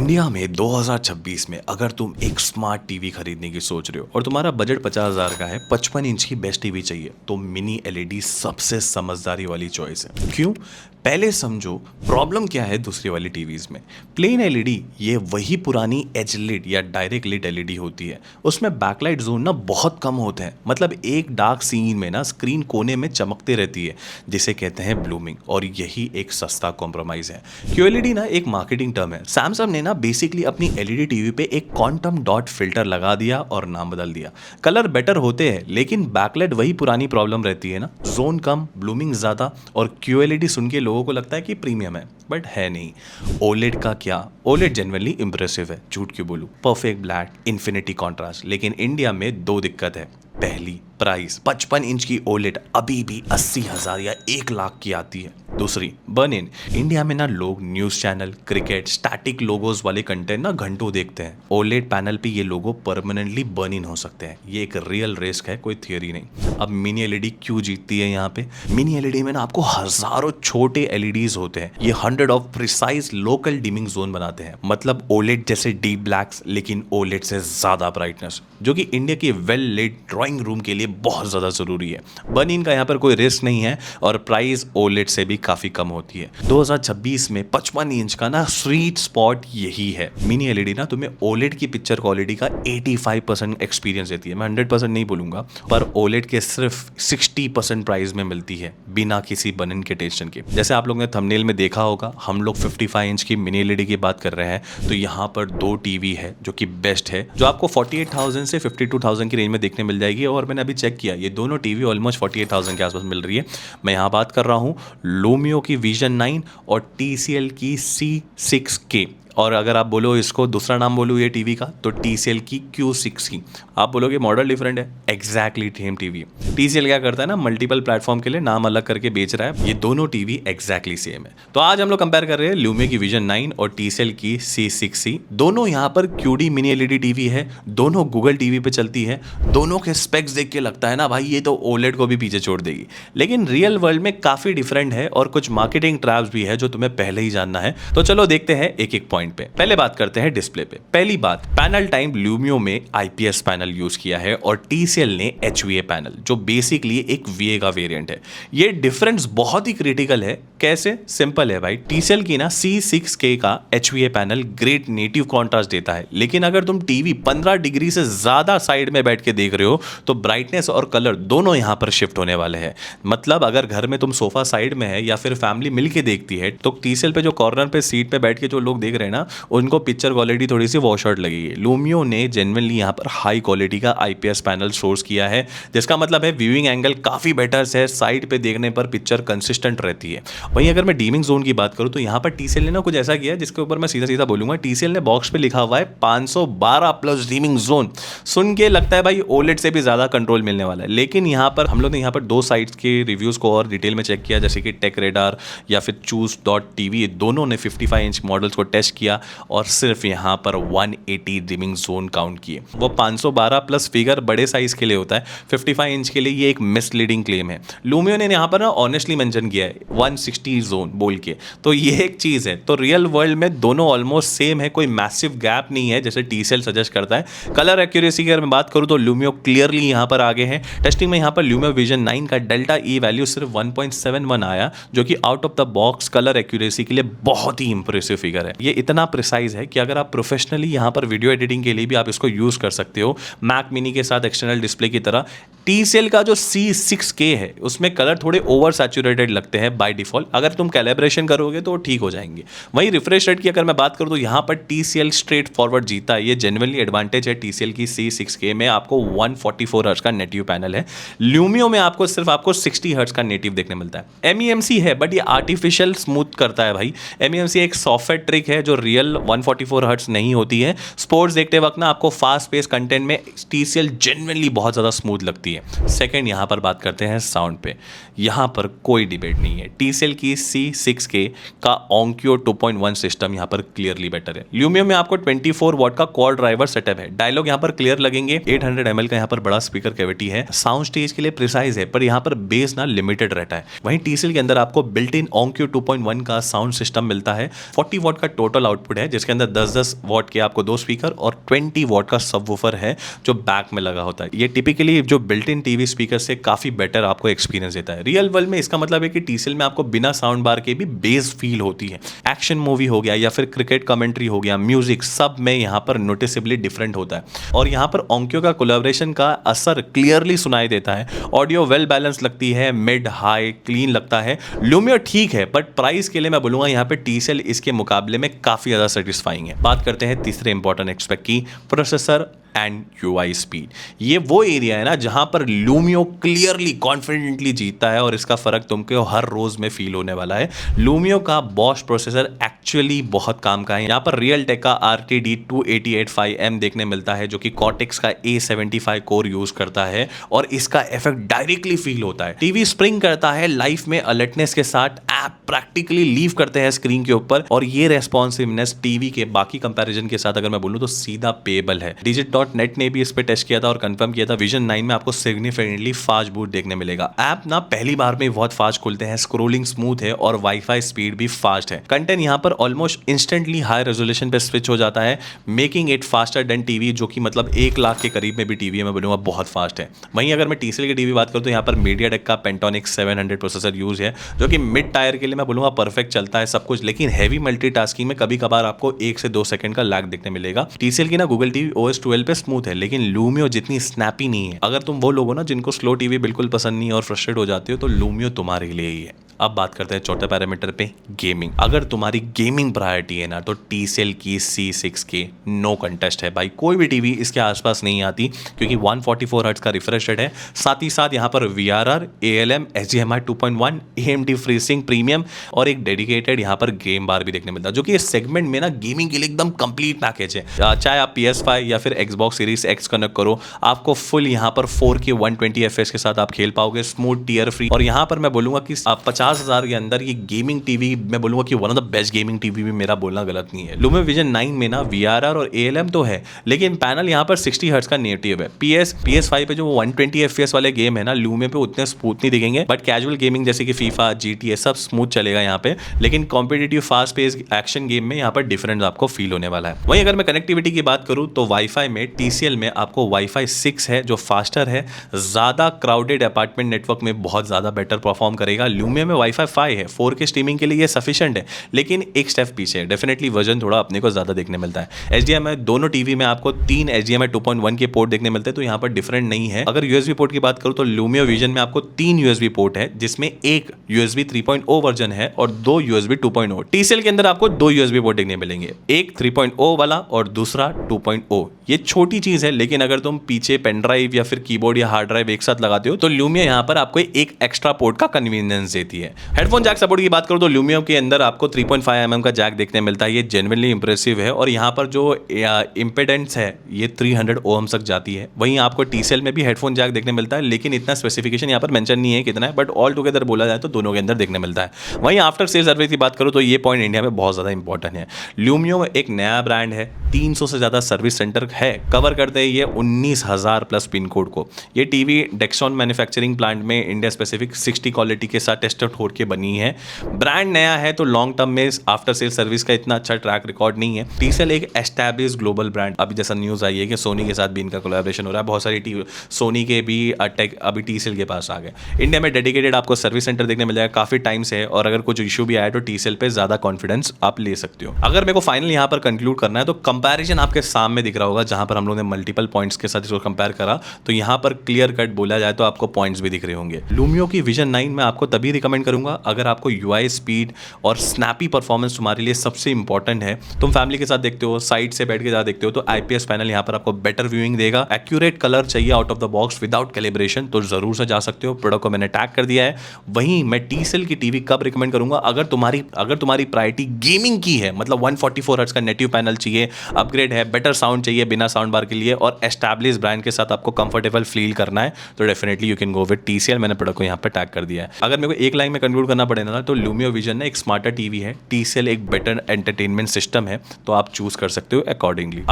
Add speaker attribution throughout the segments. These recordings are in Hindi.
Speaker 1: इंडिया में 2026 में अगर तुम एक स्मार्ट टीवी खरीदने की सोच रहे हो और तुम्हारा बजट 50,000 का है, 55 इंच की बेस्ट टीवी चाहिए, तो मिनी एलईडी सबसे समझदारी वाली चॉइस है। क्यों? पहले समझो प्रॉब्लम क्या है दूसरी वाली टीवीज में। प्लेन एलईडी ये वही पुरानी एज लिड या डायरेक्ट लिड एलईडी होती है। उसमें बैकलाइट जोन ना बहुत कम होते हैं, मतलब एक डार्क सीन में ना स्क्रीन कोने में चमकते रहती है, जिसे कहते हैं ब्लूमिंग, और यही एक सस्ता कॉम्प्रोमाइज है। क्यूएलईडी ना एक मार्केटिंग टर्म है। सैमसंग ने ना बेसिकली अपनी एलईडी टीवी पे एक क्वांटम डॉट फिल्टर लगा दिया और नाम बदल दिया। कलर बेटर होते हैं लेकिन बैकलाइट वही पुरानी प्रॉब्लम रहती है ना, जोन कम, ब्लूमिंग ज्यादा, और क्यूएलईडी सुन के लोगों को लगता है कि प्रीमियम है, बट है नहीं। ओलेड का क्या? ओलेड जनरली इंप्रेसिव है, झूठ क्यों बोलूं। परफेक्ट ब्लैक, इन्फिनिटी कॉन्ट्रास्ट, लेकिन इंडिया में दो दिक्कत है। पहली, प्राइस। 55 इंच की ओलेड अभी भी 80,000 या 1 लाख की आती है। दूसरी, बर्न इन। इंडिया में ना लोग news channel, cricket, static logos वाले कंटेंट ना घंटों देखते हैं। ओलेड पैनल पे ये लोगो परमानेंटली बर्न इन हो सकते हैं। ये एक रियल रिस्क है, कोई थियोरी नहीं। अब मिनी एलईडी क्यों जीतती है यहाँ पे? मिनी एलईडी में ना आपको हजारों छोटे एलईडीज होते हैं। ये 100 of precise local dimming zone बनाते हैं, मतलब ओलेड जैसे डीप ब्लैक्स, लेकिन ओलेड से ज्यादा ब्राइटनेस, जो कि इंडिया की वेल लेट ड्राइंग रूम के लिए बहुत ज्यादा जरूरी है। बर्न इन का यहाँ पर कोई रिस्क नहीं है और प्राइस ओलेड से भी काफी कम होती है। 2026 में 55 इंच का ना स्वीट स्पॉट यही है। मिनी एलईडी ना तुम्हें ओलेड की पिक्चर क्वालिटी का 85% एक्सपीरियंस देती है। मैं 100% नहीं बोलूंगा, पर ओलेड के सिर्फ 60% प्राइस में मिलती है, बिना किसी बर्न इन के टेंशन के। जैसे आप लोगों ने थंबनेल में देखा होगा, हम लोग 55 इंच की मिनी एलईडी की बात कर रहे हैं, तो यहाँ पर दो टीवी है जो कि बेस्ट है, जो आपको 48,000 से 52,000 की रेंज में देखने मिल जाएगी। और मैंने अभी चेक किया, ये दोनों टीवी ऑलमोस्ट 48,000 के आसपास मिल रही है। मैं यहाँ बात कर रहा हूँ लूमियो की विजन 9 और TCL की C6K। और अगर आप बोलो इसको दूसरा नाम बोलो ये टीवी का, तो TCL की Q60। आप बोलोगे मॉडल डिफरेंट है, एग्जैक्टली सेम टीवी। TCL क्या करता है ना, मल्टीपल प्लेटफॉर्म के लिए नाम अलग करके बेच रहा है। ये दोनों टीवी एग्जैक्टली सेम है। तो आज हम लोग कंपेयर कर रहे हैं लूमियो की विजन 9 और TCL की C6C। दोनों यहाँ पर QD मिनी एलईडी टीवी है, दोनों गूगल टीवी पे चलती है। दोनों के स्पेक्स देख के लगता है ना भाई ये तो ओलेड को भी पीछे छोड़ देगी, लेकिन रियल वर्ल्ड में काफी डिफरेंट है और कुछ मार्केटिंग ट्रैप्स भी है जो तुम्हें पहले ही जानना है। तो चलो देखते हैं एक एक पॉइंट पे। पहले बात करते हैं डिस्प्ले पे। पहली बात, पैनल टाइम लूमियो में IPS पैनल यूज किया है और TCL ने HVA पैनल, जो बेसिकली एक VA का वेरिएंट है। ये डिफरेंस बहुत ही क्रिटिकल है। कैसे? सिंपल है भाई। TCL की ना C6K का HVA panel great native contrast देता है, लेकिन अगर तुम टीवी 15 डिग्री से ज्यादा साइड में बैठ के देख रहे हो तो ब्राइटनेस और कलर दोनों यहां पर शिफ्ट होने वाले हैं। मतलब अगर घर में तुम सोफा साइड में है या फिर फैमिली मिलके देखती है, तो TCL पे जो कॉर्नर पे सीट पे बैठ के जो लोग देख रहे हैं ना, उनको पिक्चर क्वालिटी थोड़ी सी वॉश आउट लगेगी। लूमियो ने जेन्युइनली यहाँ पर हाई क्वालिटी का IPS पैनल सोर्स किया है, जिसका मतलब है व्यूइंग एंगल काफी बेटर है, साइड पे देखने पर पिक्चर कंसिस्टेंट रहती है। वहीं अगर मैं डीमिंग जोन की बात करूं तो यहाँ पर TCL ने ना कुछ ऐसा किया है जिसके ऊपर मैं सीधा सीधा बोलूंगा। TCL ने बॉक्स पे लिखा हुआ है 512 प्लस डीमिंग जोन। सुन के लगता है भाई ओलेड से भी ज्यादा कंट्रोल मिलने वाला है, लेकिन यहाँ पर हम लोग ने यहाँ पर दो साइट्स के रिव्यूज को और डिटेल में चेक किया, जैसे कि टेक रेडार या फिर चूज.tv, दोनों ने 55 इंच मॉडल्स को टेस्ट किया और सिर्फ यहाँ पर 180 डिमिंग जोन काउंट किए। वो 512 प्लस फिगर बड़े साइज के लिए होता है, 55 इंच के लिए ये एक मिसलीडिंग क्लेम है। लूमियो ने यहाँ पर ना ऑनेस्टली मेंशन किया है 160 जोन बोल के, तो ये एक चीज है। तो रियल वर्ल्ड में दोनों ऑलमोस्ट सेम है, कोई मैसिव गैप नहीं है जैसे TCL सजेस्ट करता है। कलर एक्यूरेसी की अगर मैं बात करूं तो लूमियो क्लियरली यहाँ पर आगे है। टेस्टिंग में यहाँ पर लूमियो विजन 9 का डेल्टा E वैल्यू सिर्फ 1.71 आया, जो कि out of the box colour accuracy के लिए बहुत ही इंप्रेसिव फिगर है। ये इतना प्रिसाइज है कि अगर आप प्रोफेशनली यहाँ पर वीडियो एडिटिंग के लिए भी आप इसको यूज कर सकते हो, मैक मिनी के साथ एक्सटर्नल डिस्प्ले की तरह। TCL का जो C6K है उसमें कलर थोड़े ओवर सैचुरेटेड लगते हैं बाय डिफॉल्ट, अगर तुम कैलिब्रेशन करोगे तो ठीक हो जाएंगे। वहीं रिफ्रेश रेट की अगर मैं बात करूं तो यहाँ पर TCL स्ट्रेट फॉरवर्ड जीता है। ये जेन्युइनली एडवांटेज है TCL की C6K में। आपको 144 हर्ट्ज का नेटिव पैनल है, लूमियो में आपको सिर्फ 60 हर्ट्ज का नेटिव देखने मिलता है। MEMC है बट ये आर्टिफिशियल स्मूथ करता है भाई। MEMC एक सॉफ्टवेयर ट्रिक है जो रियल 144 हर्ट्ज नहीं होती है। स्पोर्ट्स देखते वक्त ना आपको फास्ट पेस कंटेंट में TCL जेन्युइनली बहुत ज्यादा स्मूथ लगती है। सेकंड, यहाँ पर बात करते हैं साउंड पे। यहाँ पर कोई डिबेट नहीं है, TCL की C6K का Onkyo 2.1 सिस्टम यहाँ पर क्लियरली बेटर है। लूमियो में आपको 24 वॉट का क्वाड ड्राइवर सेटअप है, डायलॉग यहाँ पर क्लियर लगेंगे। 800 ml का यहाँ पर बड़ा स्पीकर कैविटी है, साउंड स्टेज के लिए प्रिसाइज है, पर यहाँ पर बेस ना लिमिटेड रहता है। वहीं TCL के अंदर आपको बिल्ट इन Onkyo 2.1 का साउंड सिस्टम मिलता है। 40 वॉट का टोटल आउटपुट है जिसके अंदर 10-10 वॉट के आपको 2 स्पीकर और 20 वॉट का सबवूफर है जो बैक में लगा होता है। ये टिपिकली जो बिल्ट इन टीवी स्पीकर से काफ़ी बेटर आपको एक्सपीरियंस देता है। रियल वर्ल्ड में इसका मतलब है कि TCL में आपको बिना साउंड बार के भी बेस फील होती है। एक्शन मूवी हो गया या फिर क्रिकेट कमेंट्री हो गया, म्यूजिक, सब में यहाँ पर नोटिसेबली डिफरेंट होता है और यहाँ पर ओंक्यो का कोलैबोरेशन का असर क्लियरली सुनाई देता है। ऑडियो वेल बैलेंस लगती है, मिड हाई क्लीन लगता है। लूमियो ठीक है बट प्राइस के लिए मैं बोलूँगा यहाँ पे TCL इसके मुकाबले में काफ़ी ज़्यादा सेटिस्फाइंग है। बात करते हैं तीसरे इंपॉर्टेंट एस्पेक्ट की, प्रोसेसर एंड UI स्पीड। ये वो एरिया है ना जहां पर लूमियो क्लियरली कॉन्फिडेंटली जीतता है और इसका फर्क तुमको हर रोज में फील होने वाला है। लूमियो का बॉश प्रोसेसर एक्चुअली बहुत काम का है। यहाँ पर रियल टेक का RTD 2885M देखने मिलता है जो कि कॉर्टेक्स का A75 कोर यूज करता है और इसका इफेक्ट डायरेक्टली फील होता है। टीवी स्प्रिंग करता है लाइफ में अलर्टनेस के साथ, ऐप प्रैक्टिकली लीव करते हैं स्क्रीन के ऊपर और ये रेस्पॉन्सिवनेस टीवी के बाकी कंपैरिजन के साथ अगर मैं बोलूं तो सीधा पेबल है। Digit.net ने भी इस पे टेस्ट किया था और कंफर्म किया था विजन 9 में आपको सिग्निफिकेंटली फास्ट बूट देखने मिलेगा। ऐप ना पहली बार में बहुत फास्ट खुलते हैं, स्क्रोलिंग स्मूथ है और वाईफाई स्पीड भी फास्ट है। कंटेंट यहाँ पर ऑलमोस्ट इंस्टेंटली हाई रेजोल्यूशन पे स्विच हो जाता है, making it faster than TV, जो कि मतलब 1 लाख के करीब में भी टीवी मैं बोलूंगा बहुत फास्ट है। वहीं अगर मैं TCL की टीवी बात करूँ तो यहाँ पर मीडियाटेक का पेंटोनिक्स 700 प्रोसेसर यूज है जो कि मिड टायर के लिए मैं बोलूंगा परफेक्ट चलता है सब कुछ, लेकिन हैवी मल्टीटास्किंग में कभी कभार आपको 1 से 2 सेकंड का लैग देखने मिलेगा। TCL की ना गूगल टीवी OS 12 पे स्मूथ है लेकिन लूमियो जितनी स्नैपी नहीं है। अगर तुम वो लोग हो ना जिनको स्लो टीवी बिल्कुल पसंद नहीं है और फ्रस्ट्रेट हो जाते हो तो लूमियो तुम्हारे लिए ही है। अब बात करते हैं चौथे पैरामीटर पे, गेमिंग। अगर तुम्हारी गेमिंग प्रायोरिटी है ना तो TCL की C6K नो कंटेस्ट है भाई, कोई भी टीवी इसके आसपास नहीं आती क्योंकि 144 हर्ट्ज का रिफ्रेश रेट है। साथ ही साथ यहाँ पर VRR, ALM, HDMI 2.1, AMD FreeSync premium और एक डेडिकेटेड यहाँ पर गेम बार भी देखने मिलता है जो कि इस सेगमेंट में ना गेमिंग के लिए एकदम कंप्लीट पैकेज है। चाहे आप PS5 या फिर Xbox Series X कनेक्ट करो, आपको फुल यहाँ पर 4K 120 FPS के साथ आप खेल पाओगे, स्मूथ टीयर फ्री। और यहाँ पर मैं बोलूंगा कि 50,000 के अंदर ये गेमिंग टीवी मैं बोलूंगा कि one of the best gaming TV भी मेरा बोलना गलत नहीं है। लूमियो विजन 9 में ना VRR और ALM तो है लेकिन पैनल यहाँ पर 60 हर्ट्ज का नेटिव है। PS5 पे जो 120 FPS वाले गेम है ना लूमियो पे उतने स्मूथ नहीं दिखेंगे, बट कैजुअल गेमिंग जैसे कि FIFA, GTA सब स्मूथ चलेगा यहाँ पे, लेकिन competitive fast pace action game में यहाँ पर डिफरेंस आपको फील होने वाला है। वहीं अगर मैं कनेक्टिविटी की बात करूँ तो वाईफाई में TCL में आपको वाईफाई 6 है जो फास्टर है, ज्यादा क्राउडेड अपार्टमेंट नेटवर्क में बहुत ज्यादा बेटर परफॉर्म करेगा। लूमियो में वाईफाई 5 है, 4K स्ट्रीमिंग के लिए ये सफिशिएंट है लेकिन एक स्टेप पीछे है, डेफिनेटली वर्जन थोड़ा अपने को ज्यादा देखने मिलता है। HDMI दोनों टीवी में आपको 3 HDMI 2.1 के पोर्ट देखने मिलते हैं तो यहाँ पर डिफरेंट नहीं है। अगर USB पोर्ट की बात करूँ तो लूमियो विजन में आपको 3 USB पोर्ट है जिसमें एक USB 3.0 वर्जन है और 2 USB 2.0। TCL के अंदर आपको 2 USB पोर्ट देखने मिलेंगे, एक 3.0 वाला और दूसरा 2.0। ये छोटी चीज है लेकिन अगर तुम पीछे पेन ड्राइव या फिर कीबोर्ड या हार्ड ड्राइव एक साथ लगाते हो तो लूमियो यहाँ पर आपको एक एक्स्ट्रा पोर्ट का कन्वीनियंस देती है। हेडफोन जैक सपोर्ट की बात करो तो लूमियो के अंदर आपको 3.5 mm का जैक देखने मिलता है, ये जेन्युइनली इंप्रेसिव है और यहाँ पर जो इंपेडेंस है ये 300 ओम तक जाती है। वहीं आपको TCL में भी हेडफोन जैक देखने मिलता है लेकिन इतना स्पेसिफिकेशन यहाँ पर मेंशन नहीं है कितना है, बट ऑल टुगेदर बोला जाए तो दोनों के अंदर देखने मिलता है। वहीं आफ्टर सेल सर्विस की बात करो तो ये पॉइंट इंडिया में बहुत ज़्यादा इंपॉर्टेंट है। लूमियो एक नया ब्रांड है, 300 से ज़्यादा सर्विस सेंटर है, कवर करते हैं ये 19,000 प्लस पिन कोड को। ये टीवी डेक्सॉन मैन्युफैक्चरिंग प्लांट में इंडिया स्पेसिफिक 60 क्वालिटी के साथ टेस्ट आउट होकर बनी है। ब्रांड नया है तो लॉन्ग टर्म में आफ्टर सेल सर्विस का इतना अच्छा ट्रैक रिकॉर्ड नहीं है। TCL एक एस्टैब्लिश ग्लोबल ब्रांड, अभी जैसा न्यूज़ आई है कि सोनी के साथ भी इनका कोलैबोरेशन हो रहा है, बहुत सारी सोनी के भी टेक अभी TCL के पास आ गए। इंडिया में डेडिकेटेड आपको सर्विस सेंटर देखने मिलेगा काफ़ी टाइम से है और अगर कुछ इशू भी आया तो TCL पे ज़्यादा कॉन्फिडेंस आप ले सकते हो। अगर मेरे को फाइनल यहाँ पर कंक्लूड करना है तो कंपैरिजन आपके सामने दिख रहा होगा, जहाँ पर हम लोगों ने मल्टीपल पॉइंट्स के साथ इसको कंपेयर करा तो यहाँ पर क्लियर कट बोला जाए तो आपको पॉइंट्स भी दिख रहे होंगे। लूमियो की विजन 9 में आपको तभी रिकमेंड करूंगा अगर आपको UI स्पीड और स्नैपी परफॉर्मेंस तुम्हारे लिए सबसे इंपॉर्टेंट है। तुम फैमिली के साथ देखते हो, साइड से बैठ के ज़्यादा देखते हो तो IPS पैनल यहाँ पर आपको बेटर व्यूइंग देगा। एक्यूरेट कलर चाहिए out of the box without calibration तो जरूर से जा सकते हो, प्रोडक्ट को मैंने टैग कर दिया है। वहीं मैं TCL की टीवी कब रिकमेंड करूंगा अगर तुम्हारी प्रायोरिटी गेमिंग की है, मतलब 144 हर्ट्ज का नेटिव पैनल चाहिए, अपग्रेड है, बेटर साउंड चाहिए बिना साउंड बार के लिए और एस्टैब्लिश ब्रांड के साथ आपको कंफर्टेबल फील करना है तो definitely you can go with TCL। मैंने प्रोडक्ट को यहाँ पे टैग कर दिया है। अगर मेरे को एक लाइन में कंक्लूड करना पड़ेगा ना तो लूमियो विजन ना एक स्मार्टर टीवी है, TCL एक बेटर एंटरटेनमेंट सिस्टम है, तो आप चूज कर सकते हो अकॉर्डिंगली।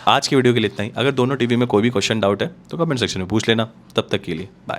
Speaker 1: आज की वीडियो के लिए इतना ही। अगर दोनों टीवी में कोई भी क्वेश्चन डाउट है तो कमेंट सेक्शन में पूछ लेना। तब तक के लिए बाय।